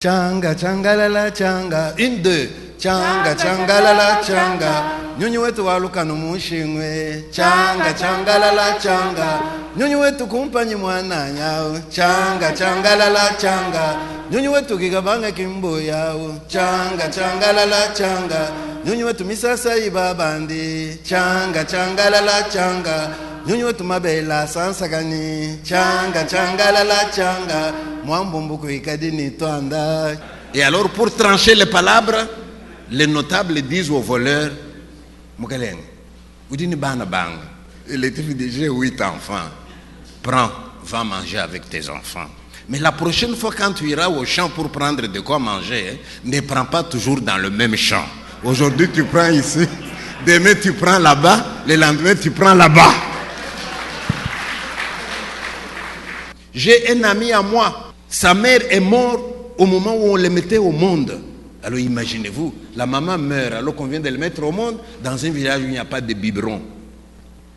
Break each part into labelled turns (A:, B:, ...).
A: Changa, changa, la la, changa. Une, deux. Changa, changa, la la, changa. Nyunyu wetu waluka numushingwe. Changa, changa, la la, changa. Nyunyu wetu kumpanyi mwana nyao. Changa, changa, la la, changa. Nyunyu wetu kigabanga kimbo yao. Changa, changa, la la, changa. Nyunyu wetu misasa ibabandi. Changa, changa, la la, changa. Nyunyu wetu mabela sansagani. Changa, changa, la la, changa. Et alors, pour trancher les palabres, les notables disent aux voleurs, et les types disent, j'ai 8 enfants, prends, va manger avec tes enfants. Mais la prochaine fois, quand tu iras au champ pour prendre de quoi manger, ne prends pas toujours dans le même champ. Aujourd'hui, tu prends ici, demain, tu prends là-bas, le lendemain, tu prends là-bas. J'ai un ami à moi. Sa mère est morte au moment où on le mettait au monde. Alors imaginez-vous, la maman meurt alors qu'on vient de le mettre au monde dans un village où il n'y a pas de biberon.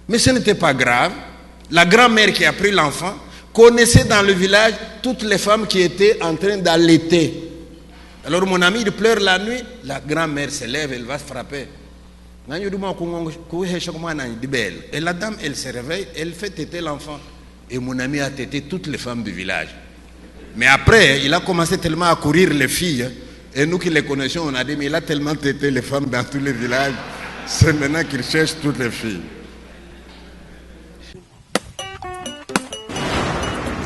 A: Mais ce n'était pas grave. La grand-mère qui a pris l'enfant connaissait dans le village toutes les femmes qui étaient en train d'allaiter. Alors mon ami, il pleure la nuit, la grand-mère se lève, elle va se frapper. Et la dame, elle se réveille, elle fait téter l'enfant. Et mon ami a tété toutes les femmes du village. Mais après, il a commencé tellement à courir les filles. Et nous qui les connaissions, on a dit, mais il a tellement tété les femmes dans tous les villages. C'est maintenant qu'il cherche toutes les filles.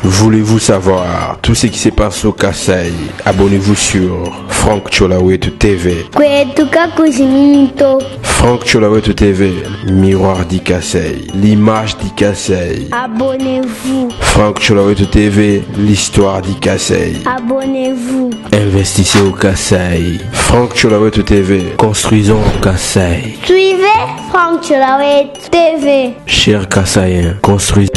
B: Voulez-vous savoir tout ce qui se passe au Kasaï? Abonnez-vous sur Franck Cholawetu TV. Franck Cholawetu TV, miroir du Kasaï, l'image du Kasaï.
C: Abonnez-vous.
B: Franck Cholawetu TV, l'histoire du Kasaï.
C: Abonnez-vous.
B: Investissez au Kasaï. Franck Cholawetu TV, construisons au Kasaï.
C: Suivez Franck Cholawetu TV.
B: Chers Kasaïens, construisons.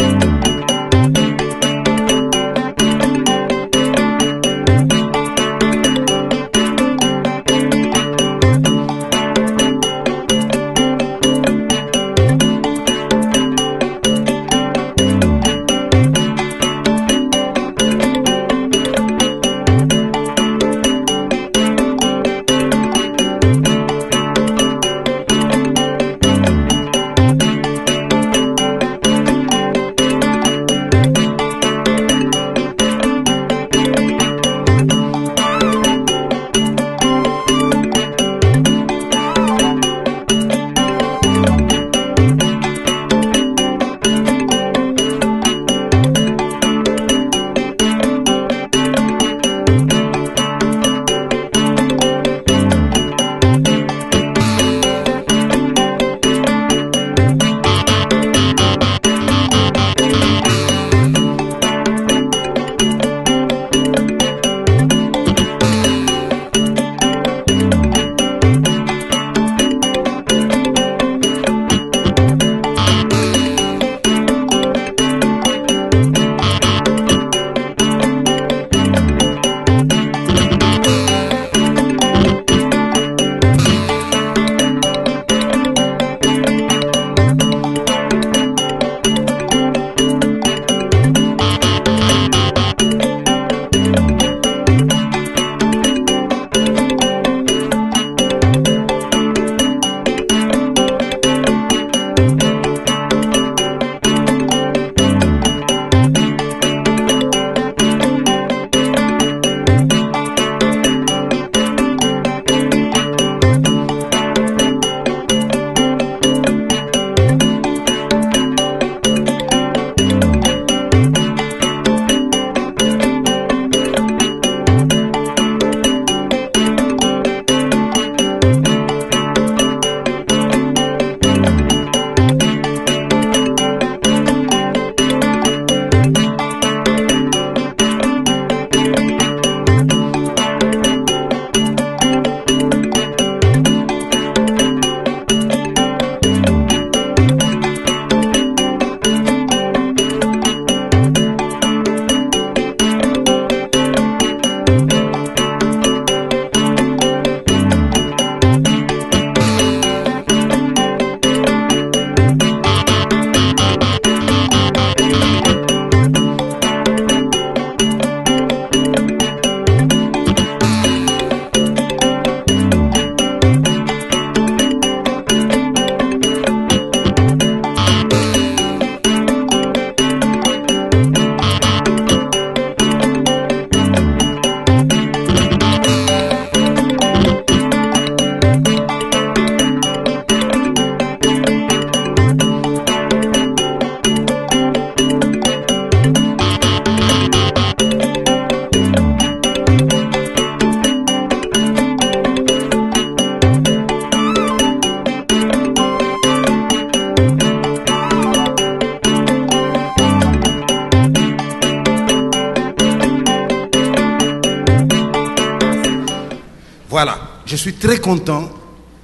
A: Voilà, je suis très content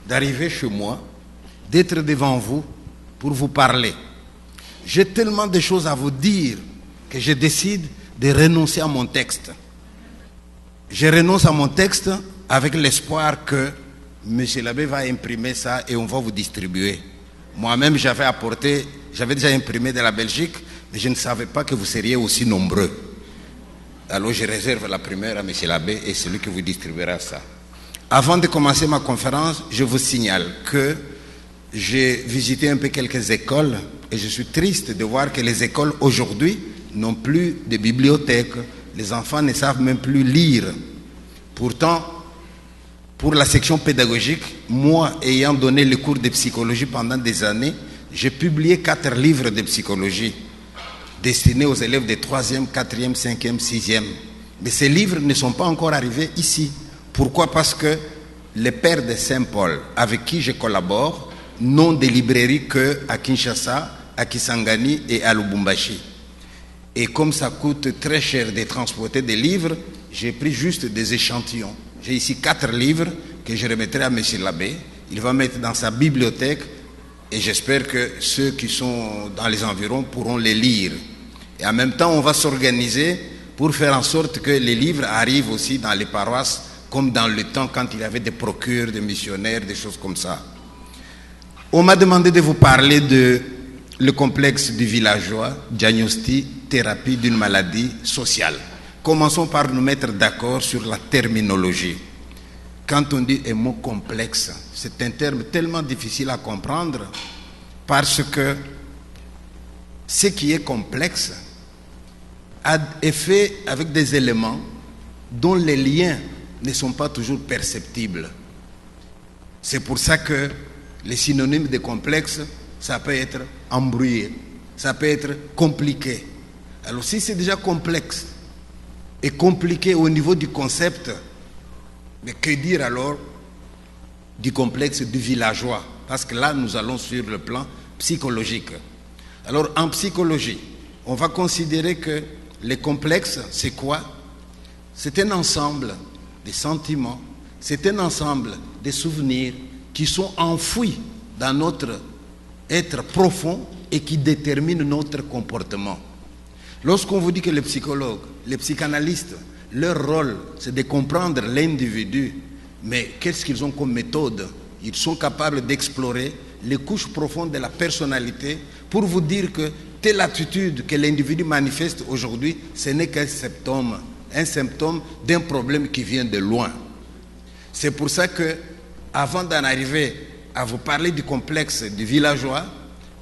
A: d'arriver chez moi, d'être devant vous pour vous parler. J'ai tellement de choses à vous dire que je décide de renoncer à mon texte. Je renonce à mon texte avec l'espoir que M. l'abbé va imprimer ça et on va vous distribuer. Moi-même, j'avais déjà imprimé de la Belgique, mais je ne savais pas que vous seriez aussi nombreux. Alors je réserve la primeur à M. l'abbé et c'est lui qui vous distribuera ça. Avant de commencer ma conférence, je vous signale que j'ai visité un peu quelques écoles et je suis triste de voir que les écoles aujourd'hui n'ont plus de bibliothèque. Les enfants ne savent même plus lire. Pourtant, pour la section pédagogique, moi ayant donné le cours de psychologie pendant des années, j'ai publié 4 livres de psychologie destinés aux élèves de 3e, 4e, 5e, 6e. Mais ces livres ne sont pas encore arrivés ici. Pourquoi? Parce que les pères de Saint-Paul, avec qui je collabore, n'ont des librairies qu'à Kinshasa, à Kisangani et à Lubumbashi. Et comme ça coûte très cher de transporter des livres, j'ai pris juste des échantillons. J'ai ici 4 livres que je remettrai à M. l'abbé. Il va mettre dans sa bibliothèque et j'espère que ceux qui sont dans les environs pourront les lire. Et en même temps, on va s'organiser pour faire en sorte que les livres arrivent aussi dans les paroisses, comme dans le temps quand il y avait des procures, des missionnaires, des choses comme ça. On m'a demandé de vous parler de le complexe du villageois, diagnostic, thérapie d'une maladie sociale. Commençons par nous mettre d'accord sur la terminologie. Quand on dit un mot complexe, c'est un terme tellement difficile à comprendre parce que ce qui est complexe est fait avec des éléments dont les liens ne sont pas toujours perceptibles. C'est pour ça que les synonymes de complexe, ça peut être embrouillé, ça peut être compliqué. Alors si c'est déjà complexe et compliqué au niveau du concept, mais que dire alors du complexe du villageois? Parce que là, nous allons sur le plan psychologique. Alors en psychologie, on va considérer que les complexes, c'est quoi? C'est un ensemble de sentiments, c'est un ensemble de souvenirs qui sont enfouis dans notre être profond et qui déterminent notre comportement. Lorsqu'on vous dit que les psychologues, les psychanalystes, leur rôle, c'est de comprendre l'individu, mais qu'est-ce qu'ils ont comme méthode? Ils sont capables d'explorer les couches profondes de la personnalité pour vous dire que telle attitude que l'individu manifeste aujourd'hui, ce n'est qu'un symptôme d'un problème qui vient de loin. C'est pour ça que, avant d'en arriver à vous parler du complexe du villageois,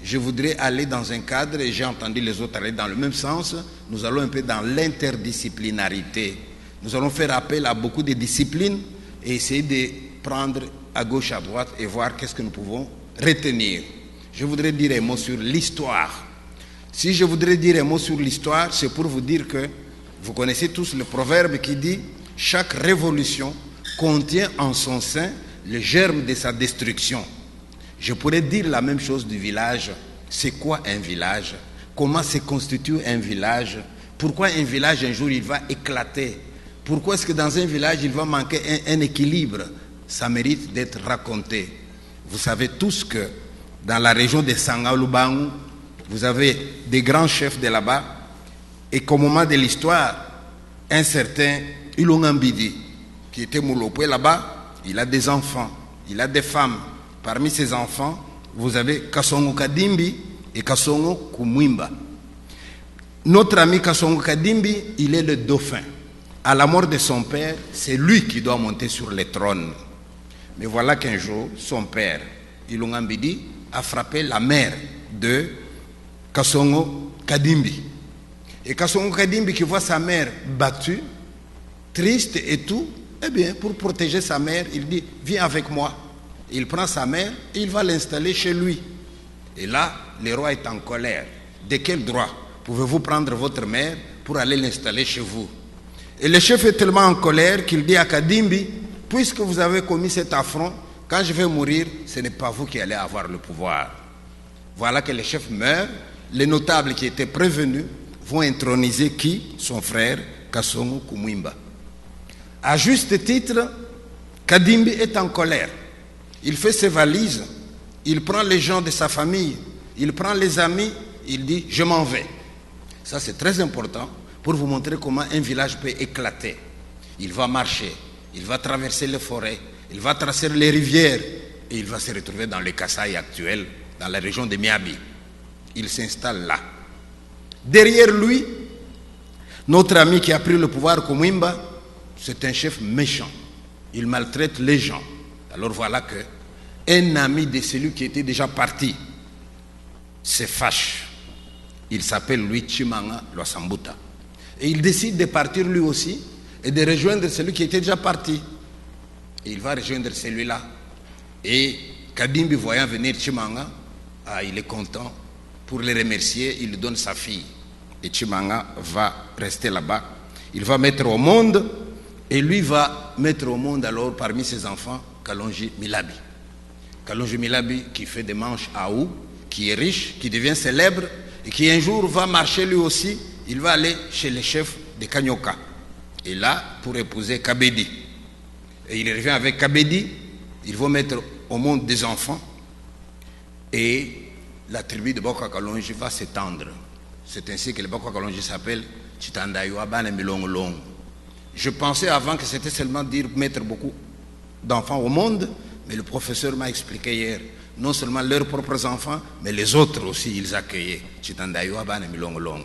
A: je voudrais aller dans un cadre, et j'ai entendu les autres aller dans le même sens, nous allons un peu dans l'interdisciplinarité. Nous allons faire appel à beaucoup de disciplines et essayer de prendre à gauche, à droite et voir qu'est-ce que nous pouvons retenir. Je voudrais dire un mot sur l'histoire. Si je voudrais dire un mot sur l'histoire, c'est pour vous dire que vous connaissez tous le proverbe qui dit « Chaque révolution contient en son sein le germe de sa destruction ». Je pourrais dire la même chose du village. C'est quoi un village? Comment se constitue un village? Pourquoi un village, un jour, il va éclater? Pourquoi est-ce que dans un village, il va manquer un équilibre? Ça mérite d'être raconté. Vous savez tous que dans la région de Sangalubangu, vous avez des grands chefs de là-bas, et qu'au moment de l'histoire, un certain Ilongambidi, qui était Moulopoué là-bas, il a des enfants, il a des femmes. Parmi ces enfants, vous avez Kasongo Kadimbi et Kasongo Kumwimba. Notre ami Kasongo Kadimbi, il est le dauphin. À la mort de son père, c'est lui qui doit monter sur le trône. Mais voilà qu'un jour, son père, Ilongambidi, a frappé la mère de Kasongo Kadimbi. Et Kasongo Kadimbi qui voit sa mère battue, triste et tout, eh bien, pour protéger sa mère, il dit « Viens avec moi ». Il prend sa mère et il va l'installer chez lui. Et là, le roi est en colère. De quel droit pouvez-vous prendre votre mère pour aller l'installer chez vous? Et le chef est tellement en colère qu'il dit à Kadimbi, puisque vous avez commis cet affront, quand je vais mourir, ce n'est pas vous qui allez avoir le pouvoir. Voilà que le chef meurt, les notables qui étaient prévenus vont introniser qui? Son frère, Kasongo Kumwimba. À juste titre, Kadimbi est en colère. Il fait ses valises, il prend les gens de sa famille, il prend les amis, il dit « je m'en vais ». Ça c'est très important pour vous montrer comment un village peut éclater. Il va marcher, il va traverser les forêts, il va tracer les rivières et il va se retrouver dans le Kasaï actuel, dans la région de Miabi. Il s'installe là. Derrière lui, notre ami qui a pris le pouvoir, Kumwimba, c'est un chef méchant. Il maltraite les gens. Alors voilà que un ami de celui qui était déjà parti se fâche. Il s'appelle lui Chimanga Lwasambuta. Et il décide de partir lui aussi et de rejoindre celui qui était déjà parti. Et il va rejoindre celui-là. Et Kadimbi, voyant venir Chimanga, il est content. Pour les remercier, il lui donne sa fille. Et Chimanga va rester là-bas. Il va mettre au monde, et lui va mettre au monde alors parmi ses enfants Kalonji Milabi. Kalonji Milabi qui fait des manches à ou, qui est riche, qui devient célèbre, et qui un jour va marcher lui aussi, il va aller chez les chefs de Kanyoka. Et là, pour épouser Kabedi. Et il revient avec Kabedi, ils vont mettre au monde des enfants, et la tribu de Bokwa Kalonji va s'étendre. C'est ainsi que le Bokwa Kalonji s'appelle Chitandaywa Bane Milongolong. Je pensais avant que c'était seulement dire mettre beaucoup d'enfants au monde, mais le professeur m'a expliqué hier, non seulement leurs propres enfants, mais les autres aussi, ils accueillaient. Chitandaywa Bane Milongolong.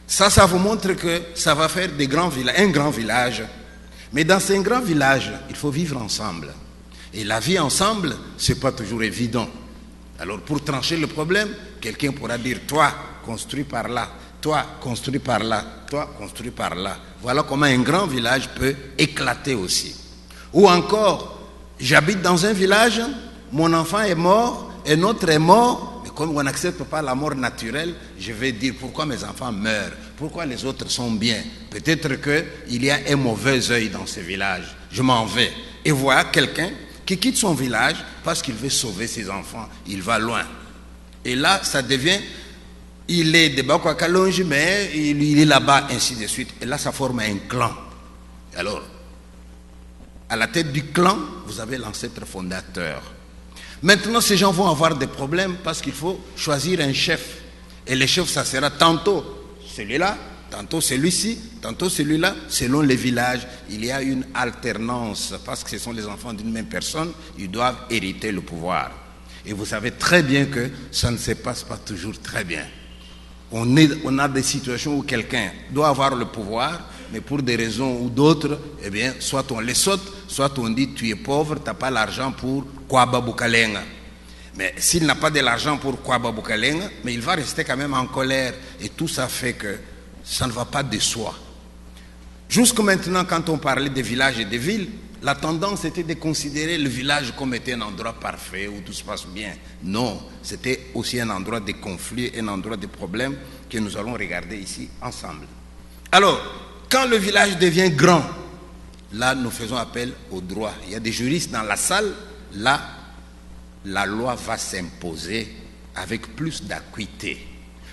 A: Ça vous montre que ça va faire des grands villages, un grand village. Mais dans ces grands villages, il faut vivre ensemble. Et la vie ensemble, ce n'est pas toujours évident. Alors pour trancher le problème, quelqu'un pourra dire « toi, construis par là, toi, construis par là, toi, construis par là ». Voilà comment un grand village peut éclater aussi. Ou encore, j'habite dans un village, mon enfant est mort, un autre est mort, mais comme on n'accepte pas la mort naturelle, je vais dire pourquoi mes enfants meurent, pourquoi les autres sont bien. Peut-être qu'il y a un mauvais œil dans ce village, je m'en vais. Et voilà quelqu'un qui quitte son village parce qu'il veut sauver ses enfants. Il va loin. Et là, ça devient, il est de Bokwa Kalonji, mais il est là-bas, ainsi de suite. Et là, ça forme un clan. Alors, à la tête du clan, vous avez l'ancêtre fondateur. Maintenant, ces gens vont avoir des problèmes parce qu'il faut choisir un chef. Et le chef, ça sera tantôt celui-là, tantôt celui-ci, tantôt celui-là, selon les villages. Il y a une alternance parce que ce sont les enfants d'une même personne, ils doivent hériter le pouvoir. Et vous savez très bien que ça ne se passe pas toujours très bien. On a des situations où quelqu'un doit avoir le pouvoir, mais pour des raisons ou d'autres, eh bien, soit on les saute, soit on dit tu es pauvre, tu n'as pas l'argent pour Kwaba Bukalenga. Mais s'il n'a pas de l'argent pour Kwaba Bukalenga, mais il va rester quand même en colère. Et tout ça fait que ça ne va pas de soi. Jusqu'à maintenant, quand on parlait des villages et des villes, la tendance était de considérer le village comme étant un endroit parfait où tout se passe bien. Non, c'était aussi un endroit de conflit, un endroit de problèmes que nous allons regarder ici ensemble. Alors, quand le village devient grand, là nous faisons appel au droit. Il y a des juristes dans la salle, là la loi va s'imposer avec plus d'acuité.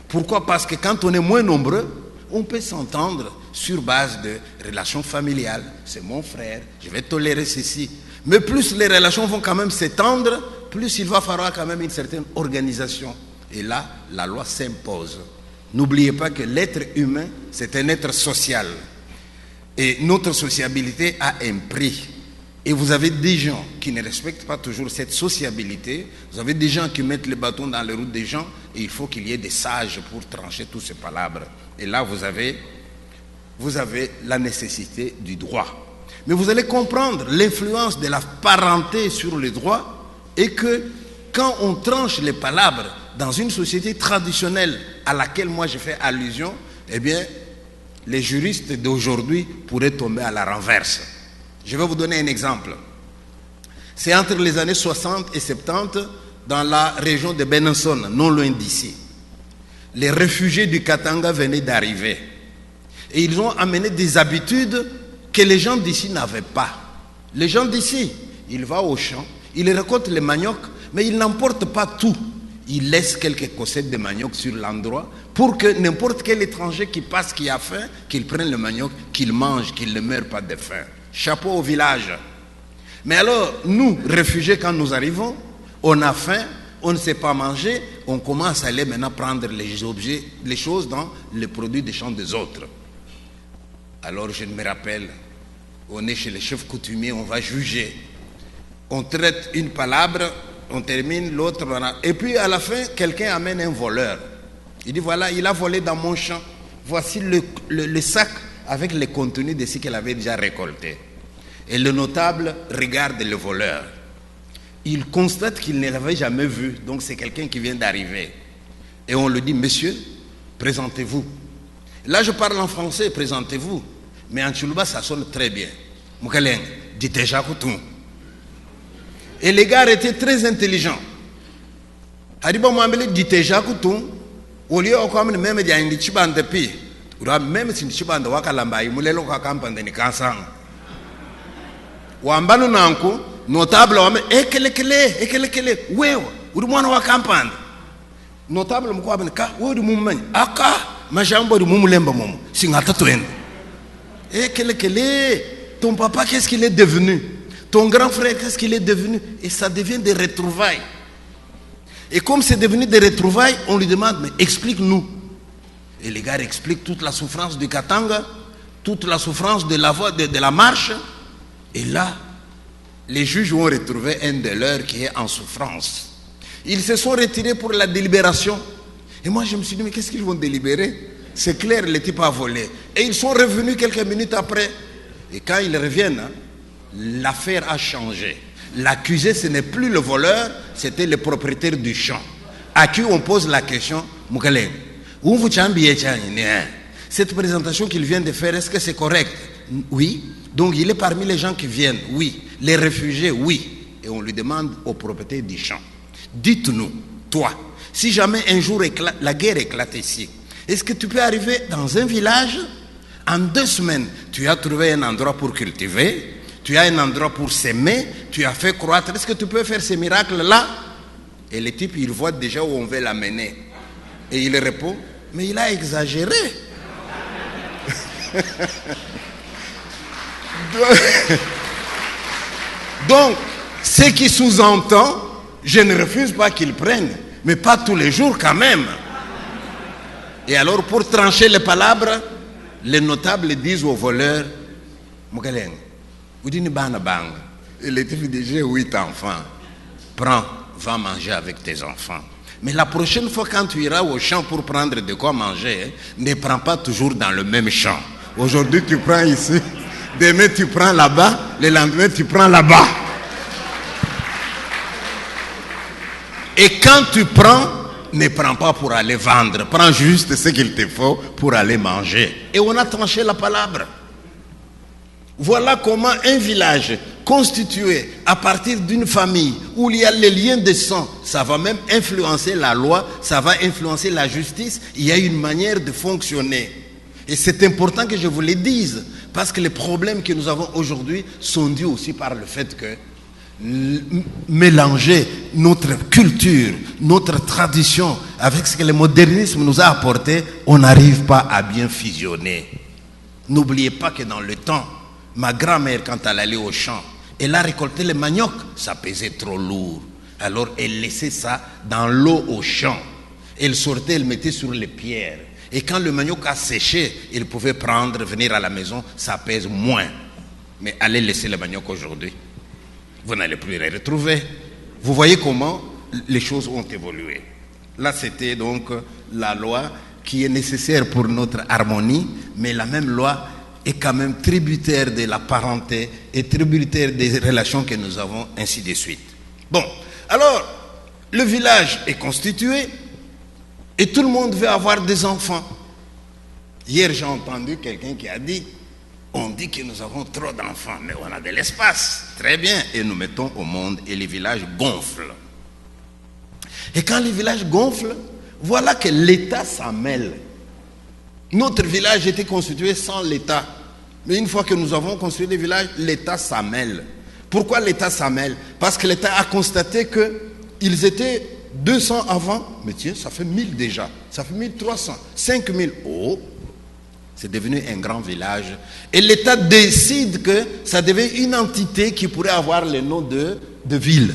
A: Pourquoi? Parce que quand on est moins nombreux, on peut s'entendre sur base de relations familiales. C'est mon frère, je vais tolérer ceci. Mais plus les relations vont quand même s'étendre, plus il va falloir quand même une certaine organisation. Et là, la loi s'impose. N'oubliez pas que l'être humain, c'est un être social. Et notre sociabilité a un prix. Et vous avez des gens qui ne respectent pas toujours cette sociabilité. Vous avez des gens qui mettent le bâton dans les roues des gens. Et il faut qu'il y ait des sages pour trancher tous ces palabres. Et là, vous avez la nécessité du droit. Mais vous allez comprendre l'influence de la parenté sur le droit et que quand on tranche les palabres dans une société traditionnelle à laquelle moi je fais allusion, eh bien, les juristes d'aujourd'hui pourraient tomber à la renverse. Je vais vous donner un exemple. C'est entre les années 60 et 70 dans la région de Benenson, non loin d'ici. Les réfugiés du Katanga venaient d'arriver. Et ils ont amené des habitudes que les gens d'ici n'avaient pas. Les gens d'ici, ils vont au champ, ils récoltent les maniocs, mais ils n'emportent pas tout. Ils laissent quelques cossettes de manioc sur l'endroit pour que n'importe quel étranger qui passe, qui a faim, qu'il prenne le manioc, qu'il mange, qu'il ne meure pas de faim. Chapeau au village. Mais alors, nous, réfugiés, quand nous arrivons, on a faim, on ne sait pas manger, on commence à aller maintenant prendre les objets, les choses dans les produits des champs des autres. Alors je me rappelle, on est chez les chefs coutumiers, on va juger. On traite une palabre, on termine, l'autre, et puis à la fin, quelqu'un amène un voleur. Il dit voilà, il a volé dans mon champ. Voici le sac avec les contenus de ce qu'il avait déjà récolté. Et le notable regarde le voleur. Il constate qu'il ne l'avait jamais vu, donc c'est quelqu'un qui vient d'arriver. Et on lui dit, monsieur, présentez-vous. Là, je parle en français, présentez-vous. Mais en Tchoulouba, ça sonne très bien. Moukaleng, dites déjà tout. Et les gars étaient très intelligents. Adiba Mouambele dit déjà tout. Au lieu de même dire indi chibande pi, même si chibande wakalamba imulelo kwa kampande ni kansang. Wambanu nanku notable wame ekelekele wewe uri mwana wa kampande. Notable mko abene ka uri mumanya aka majambo uri mumulemba mumu singata twende. Ekelekele ton papa qu'est-ce qu'il est devenu? Ton grand frère qu'est-ce qu'il est devenu? Et ça devient des retrouvailles. Et comme c'est devenu des retrouvailles, on lui demande, mais explique-nous. Et les gars expliquent toute la souffrance du Katanga, toute la souffrance de la voie, de la marche. Et là, les juges ont retrouvé un de leurs qui est en souffrance. Ils se sont retirés pour la délibération. Et moi, je me suis dit, mais qu'est-ce qu'ils vont délibérer? C'est clair, le type a volé. Et ils sont revenus quelques minutes après. Et quand ils reviennent, l'affaire a changé. L'accusé, ce n'est plus le voleur, c'était le propriétaire du champ. À qui on pose la question, Moukaleng, cette présentation qu'il vient de faire, est-ce que c'est correct? Oui. Donc il est parmi les gens qui viennent, oui. Les réfugiés, oui. Et on lui demande au propriétaire du champ, dites-nous, toi, si jamais un jour la guerre éclate ici, est-ce que tu peux arriver dans un village, en 2 semaines, tu as trouvé un endroit pour cultiver, tu as un endroit pour s'aimer, tu as fait croître. Est-ce que tu peux faire ces miracles-là? Et le type, il voit déjà où on veut l'amener. Et il répond, mais il a exagéré. Donc, ce qui sous-entend, je ne refuse pas qu'il prenne, mais pas tous les jours quand même. Et alors, pour trancher les palabres, les notables disent aux voleurs, Moukaleng, et le type dit, j'ai 8 enfants. Prends, va manger avec tes enfants. Mais la prochaine fois quand tu iras au champ pour prendre de quoi manger, ne prends pas toujours dans le même champ. Aujourd'hui tu prends ici, demain tu prends là-bas, le lendemain tu prends là-bas. Et quand tu prends, ne prends pas pour aller vendre. Prends juste ce qu'il te faut pour aller manger. Et on a tranché la palabre. Voilà comment un village constitué à partir d'une famille où il y a les liens de sang, ça va même influencer la loi, ça va influencer la justice. Il y a une manière de fonctionner. Et c'est important que je vous le dise, parce que les problèmes que nous avons aujourd'hui sont dus aussi par le fait que mélanger notre culture, notre tradition avec ce que le modernisme nous a apporté, on n'arrive pas à bien fusionner. N'oubliez pas que dans le temps, ma grand-mère, quand elle allait au champ, elle a récolté le manioc, ça pesait trop lourd. Alors elle laissait ça dans l'eau au champ. Elle sortait, elle mettait sur les pierres. Et quand le manioc a séché, elle pouvait prendre, venir à la maison, ça pèse moins. Mais allez laisser le manioc aujourd'hui, vous n'allez plus les retrouver. Vous voyez comment les choses ont évolué. Là, c'était donc la loi qui est nécessaire pour notre harmonie, mais la même loi est quand même tributaire de la parenté et tributaire des relations que nous avons, ainsi de suite. Bon, alors, le village est constitué et tout le monde veut avoir des enfants. Hier, j'ai entendu quelqu'un qui a dit, on dit que nous avons trop d'enfants, mais on a de l'espace. Très bien, et nous mettons au monde et les villages gonflent. Et quand les villages gonflent, voilà que l'État s'en mêle. Notre village était constitué sans l'État. Mais une fois que nous avons construit les villages, l'État s'en mêle. Pourquoi l'État s'en mêle? Parce que l'État a constaté qu'ils étaient 200 avant. Mais tiens, ça fait 1000 déjà. Ça fait 1300. 5000. Oh, C'est devenu un grand village. Et l'État décide que ça devient une entité qui pourrait avoir le nom de ville.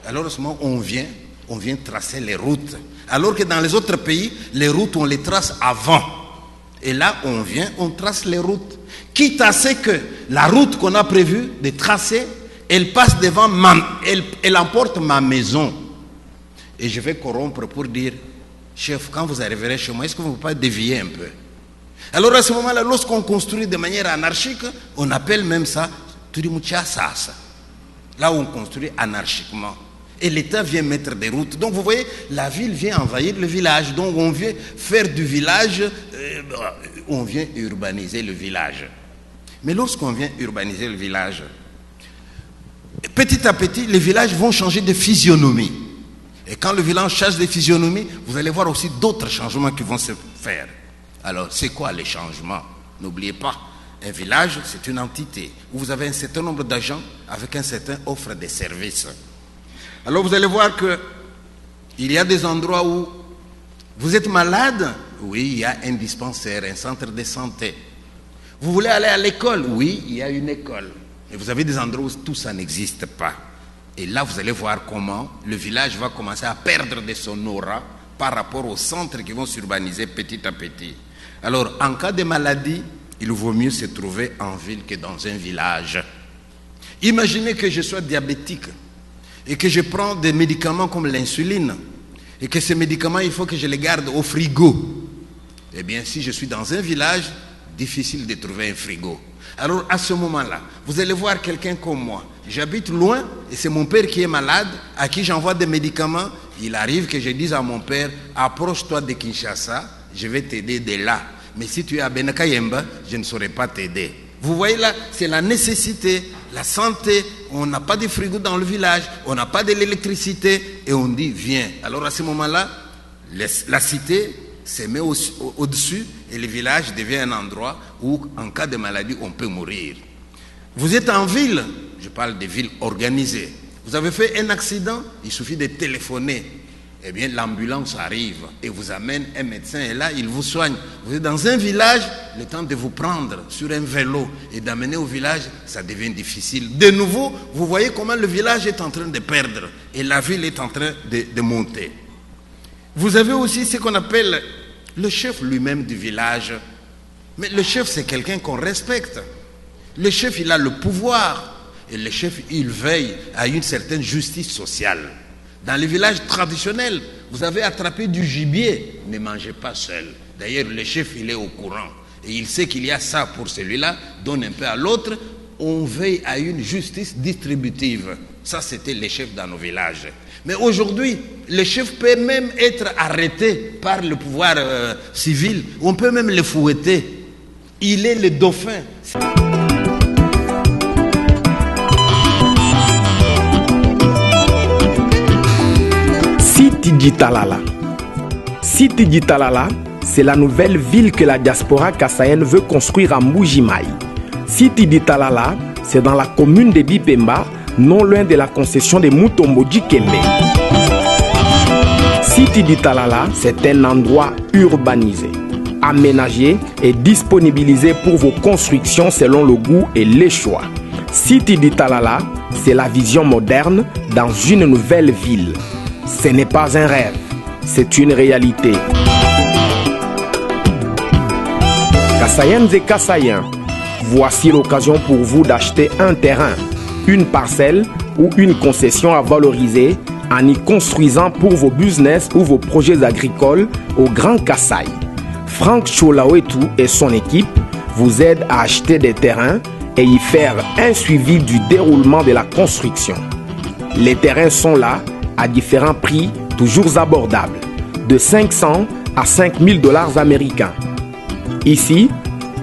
A: Alors, à ce moment, on vient tracer les routes. Alors que dans les autres pays, les routes, on les trace avant. Et là, on trace les routes. Quitte à ce que la route qu'on a prévue de tracer, elle passe devant elle emporte ma maison. Et je vais corrompre pour dire, chef, quand vous arriverez chez moi, est-ce que vous ne pouvez pas dévier un peu? Alors à ce moment-là, lorsqu'on construit de manière anarchique, on appelle même ça Turimuchasasa. Là où on construit anarchiquement. Et l'État vient mettre des routes. Donc vous voyez, la ville vient envahir le village. Donc on vient faire du village, on vient urbaniser le village. Mais lorsqu'on vient urbaniser le village, petit à petit, les villages vont changer de physionomie. Et quand le village change de physionomie, vous allez voir aussi d'autres changements qui vont se faire. Alors, c'est quoi les changements? N'oubliez pas, un village, c'est une entité où vous avez un certain nombre d'agents avec un certain offre de services. Alors, vous allez voir qu'il y a des endroits où vous êtes malade. Oui, il y a un dispensaire, un centre de santé. Vous voulez aller à l'école? Oui, il y a une école. Mais vous avez des endroits où tout ça n'existe pas. Et là, vous allez voir comment le village va commencer à perdre de son aura par rapport aux centres qui vont s'urbaniser petit à petit. Alors, en cas de maladie, il vaut mieux se trouver en ville que dans un village. Imaginez que je sois diabétique et que je prends des médicaments comme l'insuline et que ces médicaments, il faut que je les garde au frigo. Eh bien, si je suis dans un village, difficile de trouver un frigo. Alors, à ce moment-là, vous allez voir quelqu'un comme moi. J'habite loin et c'est mon père qui est malade, à qui j'envoie des médicaments. Il arrive que je dise à mon père, approche-toi de Kinshasa, je vais t'aider de là. Mais si tu es à Benakayemba, je ne saurais pas t'aider. Vous voyez là, c'est la nécessité, la santé. On n'a pas de frigo dans le village, on n'a pas de l'électricité et on dit viens. Alors à ce moment-là, la cité se met au-dessus et le village devient un endroit où en cas de maladie on peut mourir. Vous êtes en ville, je parle de villes organisées. Vous avez fait un accident, il suffit de téléphoner. Eh bien, l'ambulance arrive et vous amène un médecin et là, il vous soigne. Vous êtes dans un village, le temps de vous prendre sur un vélo et d'amener au village, ça devient difficile. De nouveau, vous voyez comment le village est en train de perdre et la ville est en train de monter. Vous avez aussi ce qu'on appelle le chef lui-même du village. Mais le chef, c'est quelqu'un qu'on respecte. Le chef, il a le pouvoir. Et le chef, il veille à une certaine justice sociale. Dans les villages traditionnels, vous avez attrapé du gibier, ne mangez pas seul. D'ailleurs, le chef, il est au courant. Et il sait qu'il y a ça pour celui-là, donne un peu à l'autre. On veille à une justice distributive. Ça, c'était les chefs dans nos villages. Mais aujourd'hui, le chef peut même être arrêté par le pouvoir civil. On peut même le fouetter. Il est le dauphin.
D: Siti Ditalala. Siti Ditalala, c'est la nouvelle ville que la diaspora kassaïenne veut construire à Mbuji-Mayi. Siti Ditalala, c'est dans la commune de Bipemba, non loin de la concession de Mutombo-Dikembe. Siti Ditalala, c'est un endroit urbanisé, aménagé et disponibilisé pour vos constructions selon le goût et les choix. Siti Ditalala, c'est la vision moderne dans une nouvelle ville. Ce n'est pas un rêve, c'est une réalité. Kassaïennes et Kassaïens, voici l'occasion pour vous d'acheter un terrain, une parcelle ou une concession à valoriser en y construisant pour vos business ou vos projets agricoles au Grand Kasaï. Franck Cholawetu et son équipe vous aident à acheter des terrains et y faire un suivi du déroulement de la construction. Les terrains sont là à différents prix toujours abordables, de 500 à 5000 $ américains. Ici,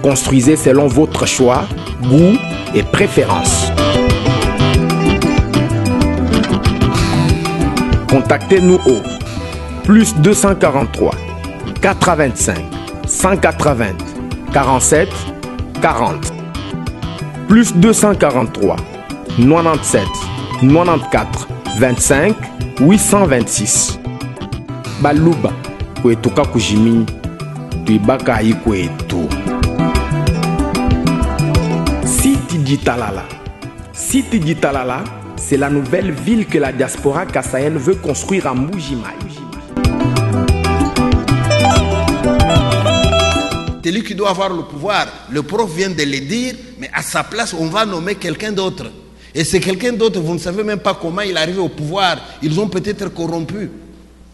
D: construisez selon votre choix, goût et préférence. Contactez-nous au plus 243 85 180 47 40 plus 243 97 94 25 826. Baluba Kwetuka Kujimi tuibaka ikwetu. Siti Ditalala. Siti Ditalala, c'est la nouvelle ville que la diaspora kassaïenne veut construire à Mbuji-Mayi.
A: Celui qui doit avoir le pouvoir, le prof vient de le dire, mais à sa place, on va nommer quelqu'un d'autre. Et c'est quelqu'un d'autre, vous ne savez même pas comment il est arrivé au pouvoir. Ils ont peut-être corrompu.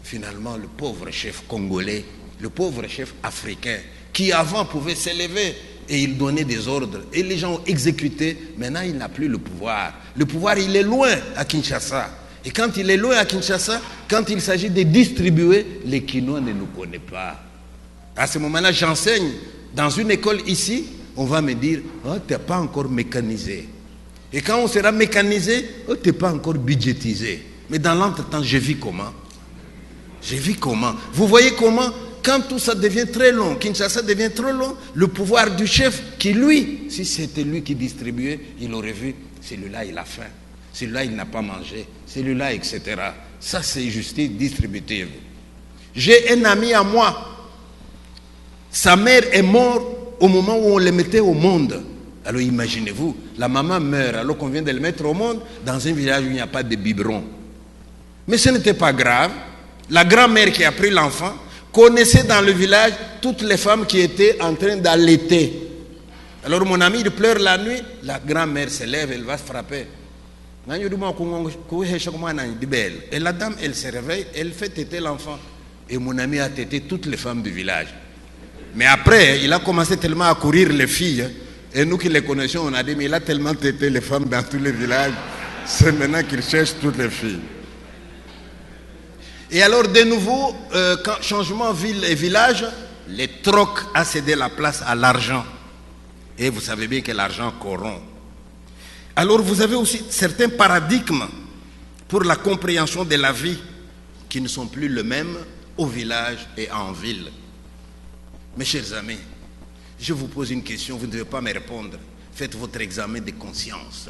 A: Finalement, le pauvre chef congolais, le pauvre chef africain, qui avant pouvait s'élever et il donnait des ordres, et les gens ont exécuté, maintenant il n'a plus le pouvoir. Le pouvoir, il est loin à Kinshasa. Et quand il est loin à Kinshasa, quand il s'agit de distribuer, les Kinois ne nous connaissent pas. À ce moment-là, j'enseigne dans une école ici, on va me dire, oh, tu n'es pas encore mécanisé. Et quand on sera mécanisé, oh, tu n'es pas encore budgétisé. Mais dans l'entretemps, je vis comment? Je vis comment? Vous voyez comment, quand tout ça devient très long, Kinshasa devient trop long, le pouvoir du chef qui, lui, si c'était lui qui distribuait, il aurait vu, celui-là il a faim, celui-là il n'a pas mangé, celui-là, etc. Ça c'est justice distributive. J'ai un ami à moi, sa mère est morte au moment où on le mettait au monde. Alors imaginez-vous, la maman meurt alors qu'on vient de le mettre au monde dans un village où il n'y a pas de biberon. Mais ce n'était pas grave. La grand-mère qui a pris l'enfant connaissait dans le village toutes les femmes qui étaient en train d'allaiter. Alors mon ami, il pleure la nuit, la grand-mère se lève, elle va se frapper. Et la dame, elle se réveille, elle fait téter l'enfant. Et mon ami a tété toutes les femmes du village. Mais après, il a commencé tellement à courir les filles. Et nous qui les connaissions, on a dit, mais il a tellement tété les femmes dans tous les villages. C'est maintenant qu'il cherche toutes les filles. Et alors, de nouveau, quand changement ville et village, les trocs a cédé la place à l'argent. Et vous savez bien que l'argent corrompt. Alors, vous avez aussi certains paradigmes pour la compréhension de la vie qui ne sont plus les mêmes au village et en ville. Mes chers amis, je vous pose une question, vous ne devez pas me répondre. Faites votre examen de conscience.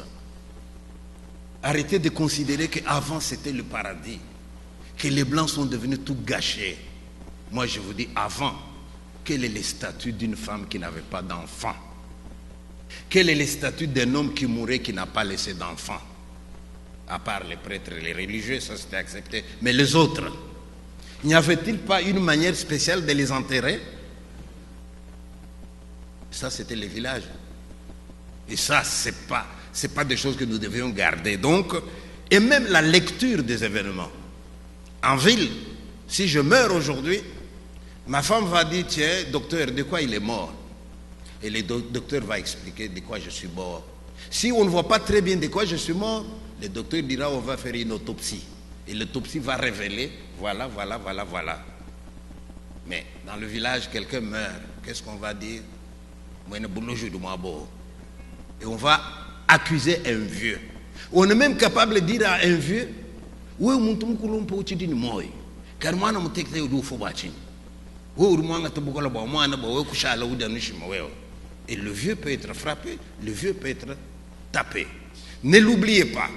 A: Arrêtez de considérer qu'avant c'était le paradis, que les Blancs sont devenus tout gâchés. Moi je vous dis avant, quel est le statut d'une femme qui n'avait pas d'enfant? Quel est le statut d'un homme qui mourait qui n'a pas laissé d'enfant? À part les prêtres et les religieux, ça c'était accepté. Mais les autres, n'y avait-il pas une manière spéciale de les enterrer? Ça, c'était les villages. Et ça, c'est pas des choses que nous devions garder. Donc, et même la lecture des événements. En ville, si je meurs aujourd'hui, ma femme va dire, tiens, docteur, de quoi il est mort? Et le docteur va expliquer de quoi je suis mort. Si on ne voit pas très bien de quoi je suis mort, le docteur dira, on va faire une autopsie. Et l'autopsie va révéler, voilà. Mais dans le village, quelqu'un meurt. Qu'est-ce qu'on va dire? Et on va accuser un vieux. On est même capable de dire à un vieux, et le vieux peut être frappé, le vieux peut être tapé. Ne l'oubliez pas.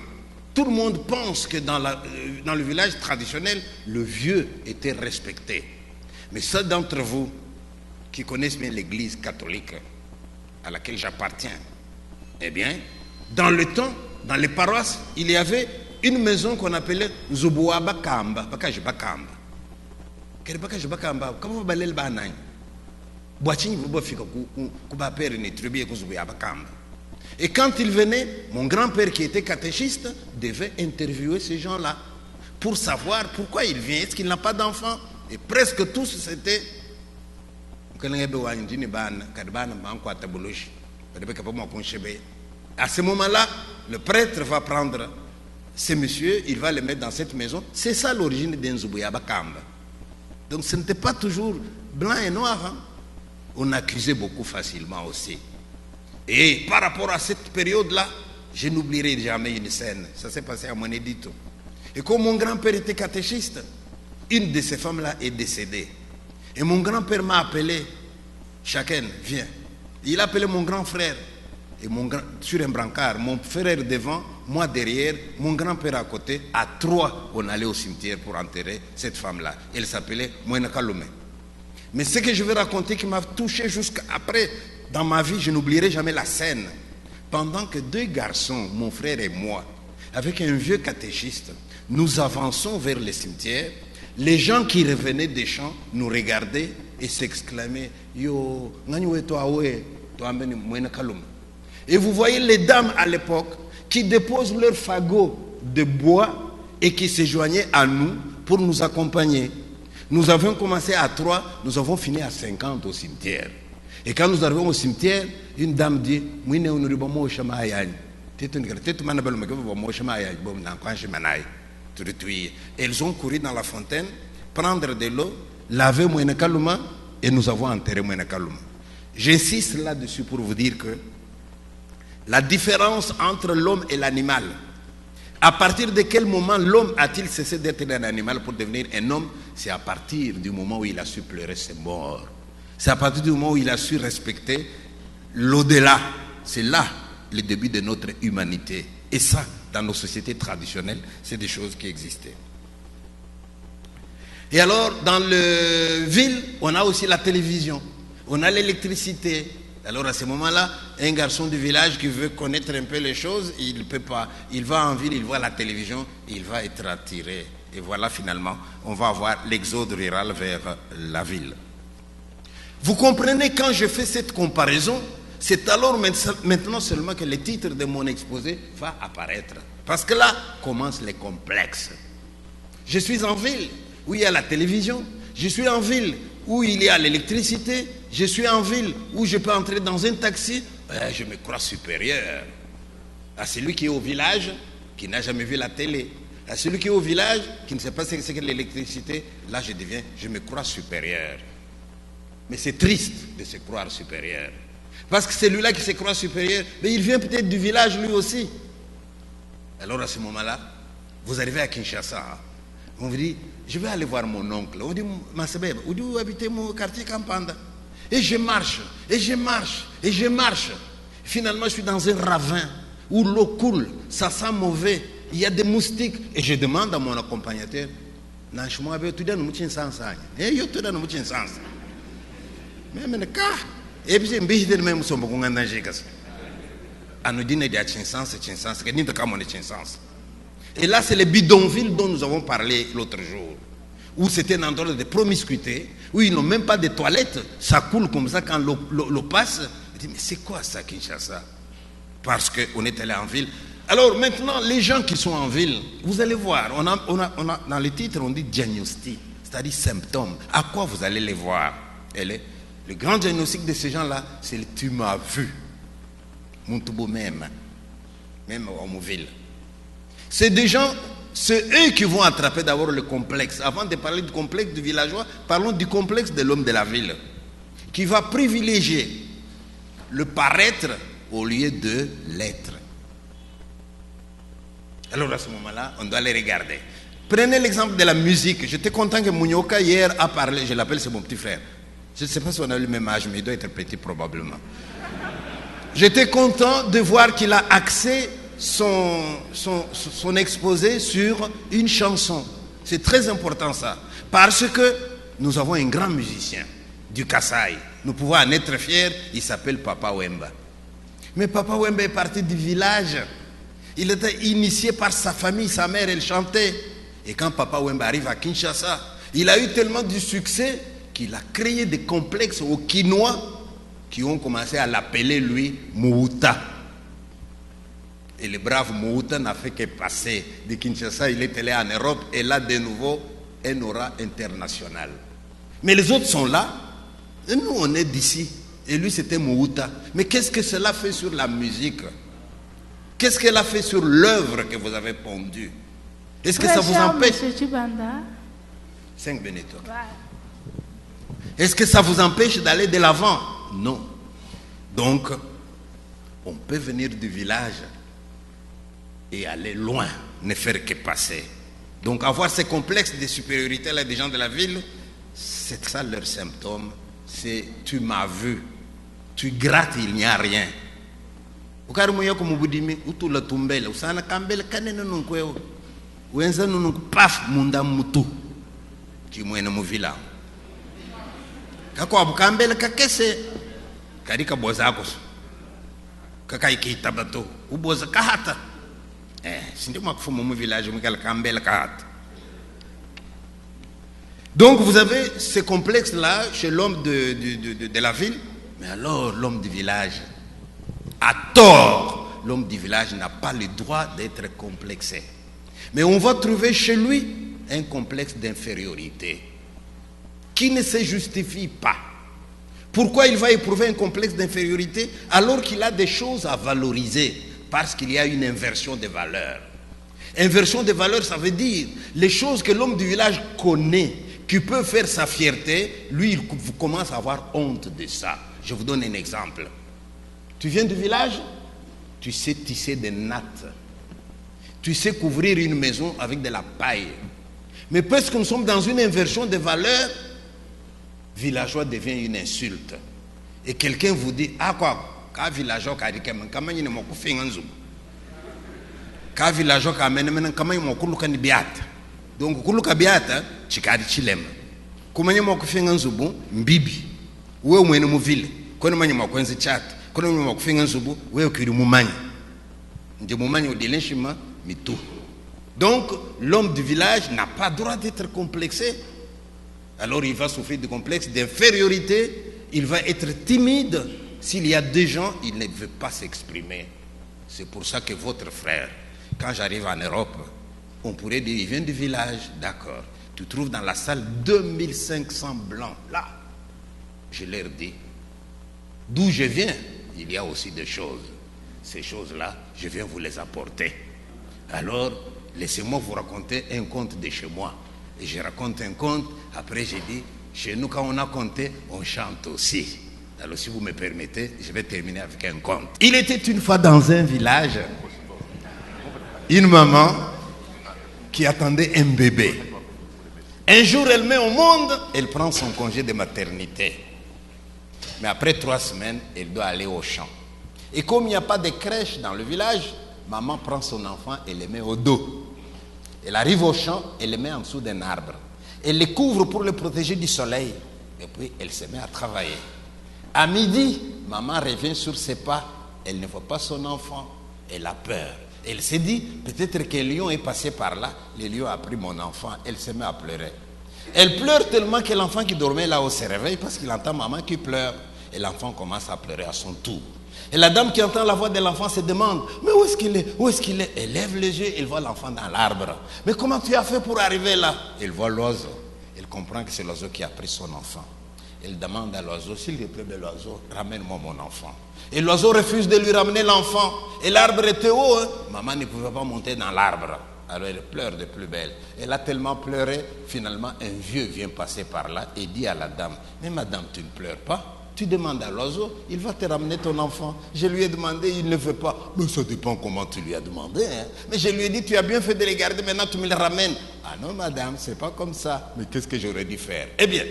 A: Tout le monde pense que dans le village traditionnel, le vieux était respecté. Mais ceux d'entre vous qui connaissent bien l'église catholique à laquelle j'appartiens, eh bien, dans le temps, dans les paroisses, il y avait une maison qu'on appelait Zuboua Bakamba. Bakaji Bakamba. Kere Bakaji Bakamba, comment vous balez le banane? Boachini vous bofika kuba père ne tribu ku Zuboua Bakamba. Et quand il venait, mon grand-père qui était catéchiste devait interviewer ces gens-là pour savoir pourquoi il vient, est-ce qu'il n'a pas d'enfant? Et presque tous c'était à ce moment-là, le prêtre va prendre ces messieurs, il va les mettre dans cette maison. C'est ça l'origine d'Nzubuya Bakamba. Donc ce n'était pas toujours blanc et noir. Hein? On accusait beaucoup facilement aussi. Et par rapport à cette période-là, je n'oublierai jamais une scène. Ça s'est passé à Monédito. Et comme mon grand-père était catéchiste, une de ces femmes-là est décédée. Et mon grand-père m'a appelé, chacun, viens. Il a appelé mon grand frère, et sur un brancard, mon frère devant, moi derrière, mon grand-père à côté. À trois, on allait au cimetière pour enterrer cette femme-là. Elle s'appelait Moena Kalome. Mais ce que je vais raconter qui m'a touché jusqu'après, dans ma vie, je n'oublierai jamais la scène. Pendant que deux garçons, mon frère et moi, avec un vieux catéchiste, nous avançons vers le cimetière, les gens qui revenaient des champs nous regardaient et s'exclamaient « Yo, et vous voyez les dames à l'époque qui déposent leurs fagots de bois et qui se joignaient à nous pour nous accompagner. Nous avions commencé à 3, nous avons fini à 50 au cimetière. Et quand nous arrivons au cimetière, une dame dit elles ont couru dans la fontaine, prendre de l'eau, laver Moïna Kalouma et nous avons enterré Moïna Kalouma. J'insiste là-dessus pour vous dire que la différence entre l'homme et l'animal, à partir de quel moment l'homme a-t-il cessé d'être un animal pour devenir un homme? C'est à partir du moment où il a su pleurer ses morts. C'est à partir du moment où il a su respecter l'au-delà. C'est là le début de notre humanité. Et ça, dans nos sociétés traditionnelles, c'est des choses qui existaient. Et alors, dans les villes, on a aussi la télévision. On a l'électricité. Alors à ce moment-là, un garçon du village qui veut connaître un peu les choses, il ne peut pas. Il va en ville, il voit la télévision, il va être attiré. Et voilà, finalement, on va avoir l'exode rural vers la ville. Vous comprenez, quand je fais cette comparaison, c'est alors maintenant seulement que le titre de mon exposé va apparaître. Parce que là commencent les complexes. Je suis en ville où il y a la télévision, je suis en ville où il y a l'électricité, je suis en ville où je peux entrer dans un taxi, je me crois supérieur à celui qui est au village, qui n'a jamais vu la télé, à celui qui est au village, qui ne sait pas ce que c'est que l'électricité. Là je me crois supérieur. Mais c'est triste de se croire supérieur. Parce que celui-là qui se croit supérieur, mais il vient peut-être du village lui aussi. Alors à ce moment-là, vous arrivez à Kinshasa, on vous dit, je vais aller voir mon oncle. On dit, Massabeb, où vous habitez mon quartier Kampanda? Et je marche, et je marche, et je marche. Finalement, je suis dans un ravin où l'eau coule, ça sent mauvais, il y a des moustiques. Et je demande à mon accompagnateur, tu donnes un sens. Et je te donne un sens. Mais et puis, je me même si on peut danger. Et là, c'est le bidonville dont nous avons parlé l'autre jour, où c'était un endroit de promiscuité, où ils n'ont même pas de toilettes, ça coule comme ça quand l'eau passe. Je dis, mais c'est quoi ça, Kinshasa? Parce qu'on est allé en ville. Alors maintenant, les gens qui sont en ville, vous allez voir, on a dans les titres, on dit diagnostic, c'est-à-dire symptômes. À quoi vous allez les voir? Le grand diagnostic de ces gens-là, c'est le tu m'as vu. Montoubo même en ville. C'est des gens, c'est eux qui vont attraper d'abord le complexe. Avant de parler du complexe du villageois, parlons du complexe de l'homme de la ville, qui va privilégier le paraître au lieu de l'être. Alors à ce moment-là, on doit les regarder. Prenez l'exemple de la musique. J'étais content que Mounioka hier a parlé, je l'appelle, c'est mon petit frère. Je ne sais pas si on a le même âge, mais il doit être petit probablement. J'étais content de voir qu'il a axé son exposé sur une chanson. C'est très important ça. Parce que nous avons un grand musicien du Kasaï. Nous pouvons en être fiers. Il s'appelle Papa Wemba. Mais Papa Wemba est parti du village. Il était initié par sa famille. Sa mère, elle chantait. Et quand Papa Wemba arrive à Kinshasa, il a eu tellement de succès qu'il a créé des complexes aux Kinois qui ont commencé à l'appeler lui Mouta. Et le brave Mouta n'a fait que passer de Kinshasa, il est allé en Europe et là de nouveau un aura international. Mais les autres sont là, et nous on est d'ici. Et lui c'était Mouta. Mais qu'est-ce que cela fait sur la musique? Qu'est-ce qu'elle a fait sur l'œuvre que vous avez pondue? Est-ce que ça vous empêche? 5 Benetton. Est-ce que ça vous empêche d'aller de l'avant? Non. Donc, on peut venir du village et aller loin, ne faire que passer. Donc, avoir ces complexes de supériorité là des gens de la ville, c'est ça leur symptôme. C'est tu m'as vu, tu grattes, il n'y a rien. kako abukambele kakese karika bozakos kaka ikita bato uboza kahata sindi makfumo mu village mu kala kambele kahata. Donc vous avez ce complexe là chez l'homme de la ville, mais alors l'homme du village a tort. L'homme du village n'a pas le droit d'être complexé, mais on va trouver chez lui un complexe d'infériorité qui ne se justifie pas. Pourquoi il va éprouver un complexe d'infériorité alors qu'il a des choses à valoriser? Parce qu'il y a une inversion des valeurs. Inversion des valeurs, ça veut dire les choses que l'homme du village connaît, qui peut faire sa fierté, lui il commence à avoir honte de ça. Je vous donne un exemple. Tu viens du village, tu sais tisser des nattes, tu sais couvrir une maison avec de la paille. Mais parce que nous sommes dans une inversion des valeurs, villageois devient une insulte. Et quelqu'un vous dit, ah quoi, ka villageois ka dikema kamani ne moko finganzu. Ka villageois ka menena kamani moko luka ni biata. Donc kuluka biata chikadi chilema. Kumanya moko finganzu bu mbibi. Wewe mwene mu ville, kono manya moko enze chat, kono manya moko finganzu bu wewe kiri mumanya. Nje mumanya odelenshima mitu. Donc l'homme du village n'a pas droit d'être complexé. Alors il va souffrir de complexe d'infériorité, il va être timide. S'il y a des gens, il ne veut pas s'exprimer. C'est pour ça que votre frère, quand j'arrive en Europe, on pourrait dire, il vient du village, d'accord. Tu trouves dans la salle 2500 blancs, là. Je leur dis, d'où je viens, il y a aussi des choses. Ces choses-là, je viens vous les apporter. Alors, laissez-moi vous raconter un conte de chez moi. Et je raconte un conte, après j'ai dit, chez nous quand on a compté, on chante aussi. Alors si vous me permettez, je vais terminer avec un conte. Il était une fois dans un village, une maman qui attendait un bébé. Un jour elle met au monde, elle prend son congé de maternité. Mais après 3 semaines, elle doit aller au champ. Et comme il n'y a pas de crèche dans le village, maman prend son enfant et le met au dos. Elle arrive au champ, elle le met en dessous d'un arbre. Elle le couvre pour le protéger du soleil. Et puis, elle se met à travailler. À midi, maman revient sur ses pas. Elle ne voit pas son enfant. Elle a peur. Elle se dit, peut-être qu'un lion est passé par là. Le lion a pris mon enfant. Elle se met à pleurer. Elle pleure tellement que l'enfant qui dormait là-haut se réveille parce qu'il entend maman qui pleure. Et l'enfant commence à pleurer à son tour. Et la dame qui entend la voix de l'enfant se demande, mais où est-ce qu'il est? Où est-ce qu'il est? Elle lève les yeux, elle voit l'enfant dans l'arbre. Mais comment tu as fait pour arriver là? Elle voit l'oiseau. Elle comprend que c'est l'oiseau qui a pris son enfant. Elle demande à l'oiseau, s'il te plaît de l'oiseau, ramène-moi mon enfant. Et l'oiseau refuse de lui ramener l'enfant. Et l'arbre était haut. Hein? Maman ne pouvait pas monter dans l'arbre. Alors elle pleure de plus belle. Elle a tellement pleuré, finalement un vieux vient passer par là et dit à la dame, mais madame, tu ne pleures pas? Tu demandes à l'oiseau, il va te ramener ton enfant. Je lui ai demandé, il ne veut pas. Mais ça dépend comment tu lui as demandé. Hein? Mais je lui ai dit, tu as bien fait de les garder, maintenant tu me les ramènes. Ah non madame, c'est pas comme ça. Mais qu'est-ce que j'aurais dû faire? Eh bien,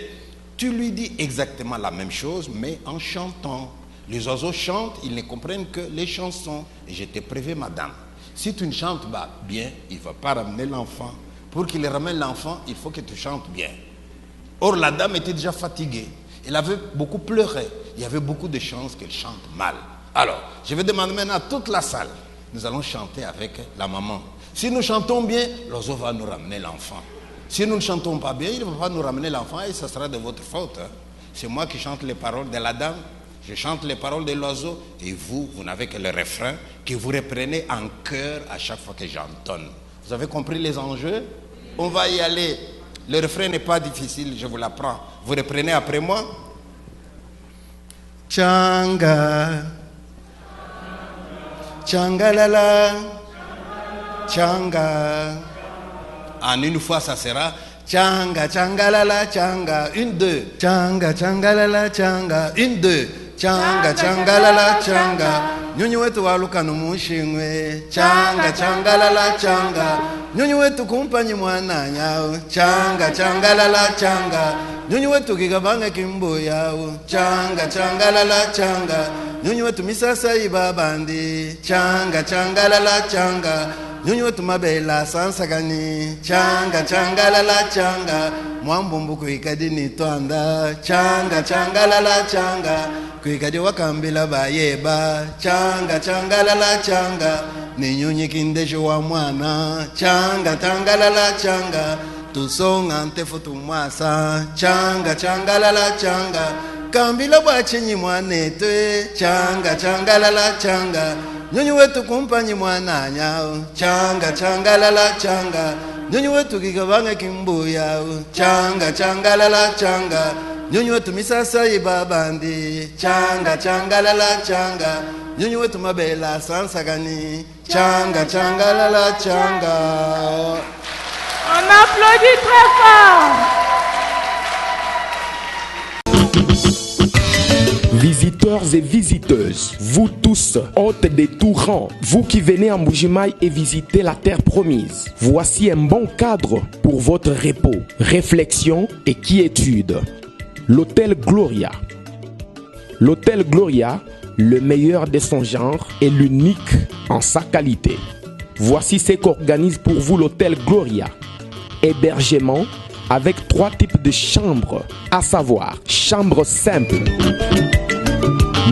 A: tu lui dis exactement la même chose, mais en chantant. Les oiseaux chantent, ils ne comprennent que les chansons. Et je te préviens madame, si tu ne chantes pas bien, il ne va pas ramener l'enfant. Pour qu'il ramène l'enfant, il faut que tu chantes bien. Or la dame était déjà fatiguée. Elle avait beaucoup pleuré. Il y avait beaucoup de chances qu'elle chante mal. Alors, je vais demander maintenant à toute la salle. Nous allons chanter avec la maman. Si nous chantons bien, l'oiseau va nous ramener l'enfant. Si nous ne chantons pas bien, il ne va pas nous ramener l'enfant et ça sera de votre faute. Hein. C'est moi qui chante les paroles de la dame. Je chante les paroles de l'oiseau. Et vous, vous n'avez que le refrain que vous reprenez en chœur à chaque fois que j'entonne. Vous avez compris les enjeux? On va y aller. Le refrain n'est pas difficile, je vous l'apprends. Vous reprenez après moi. Changa, changalala, changa. En une fois, ça sera changa, changalala, changa. 1, 2. Changa, changalala, changa. 1, 2. Changa, changalala, changa. Nyonyi wetu waluka numushingwe. Changa, changalala, changa. Nyonyi wetu kumpanyi mwana nyao. Changa, changalala, changa. Nyonyi wetu kigabanga kimbo yao. Changa, changalala, changa. Nyonyi wetu misasa ibabandi. Changa, changalala, changa. nyonyi wetu mabela sansagani changa changa lala changa mwambumbu kuikadi ni twanda changa changa lala changa kuikadi wakambila bayeba changa changa lala changa ni nyonyi kindesho wa mwana changa changa lala changa tusonga ntefu tumwasa changa changa lala changa kambila bwachinyi mwanetwe changa changa lala changa nyonyi wetu kumpanyi mwana nyao changa changa lala changa nyonyi wetu kikabanga kimbuya changa changa lala changa nyonyi wetu misasa ibabandi changa changa lala changa nyonyi wetu mabela sansagani changa changa lala changa.
E: On applaudit très fort.
D: Visiteurs et visiteuses, vous tous, hôtes des tout rangs, vous qui venez en Mbuji-Mayi et visiter la terre promise, voici un bon cadre pour votre repos, réflexion et quiétude. L'hôtel Gloria. L'hôtel Gloria, le meilleur de son genre et l'unique en sa qualité. Voici ce qu'organise pour vous l'hôtel Gloria. Hébergement avec 3 types de chambres, à savoir chambre simple,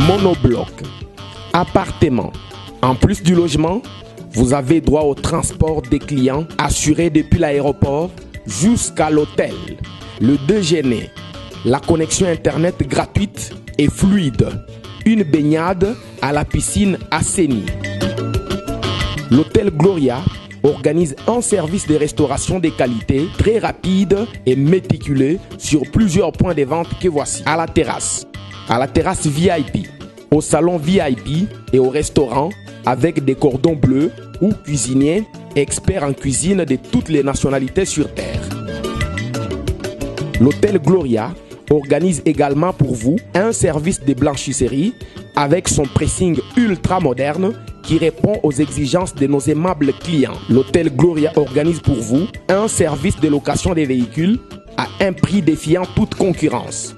D: monobloc, appartement. En plus du logement, vous avez droit au transport des clients assuré depuis l'aéroport jusqu'à l'hôtel, le déjeuner, la connexion internet gratuite et fluide, une baignade à la piscine assainie. L'hôtel Gloria organise un service de restauration de qualité très rapide et méticuleux sur plusieurs points de vente que voici. À la terrasse VIP, au salon VIP et au restaurant avec des cordons bleus ou cuisiniers experts en cuisine de toutes les nationalités sur terre. L'hôtel Gloria organise également pour vous un service de blanchisserie avec son pressing ultra moderne qui répond aux exigences de nos aimables clients. L'hôtel Gloria organise pour vous un service de location des véhicules à un prix défiant toute concurrence.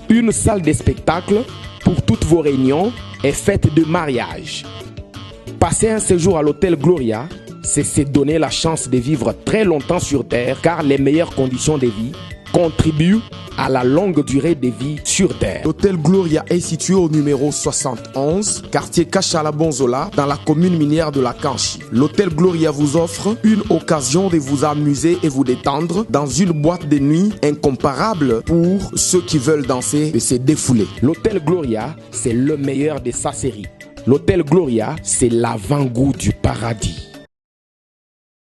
D: Une salle de spectacle pour toutes vos réunions et fêtes de mariage. Passer un séjour à l'hôtel Gloria, c'est se donner la chance de vivre très longtemps sur Terre car les meilleures conditions de vie contribuent à la longue durée de vie sur Terre.
F: L'hôtel Gloria est situé au numéro 71, quartier Kachala-Bonzola, dans la commune minière de la Kanchi. L'hôtel Gloria vous offre une occasion de vous amuser et vous détendre dans une boîte de nuit incomparable pour ceux qui veulent danser et se défouler.
D: L'hôtel Gloria, c'est le meilleur de sa série. L'hôtel Gloria, c'est l'avant-goût du paradis.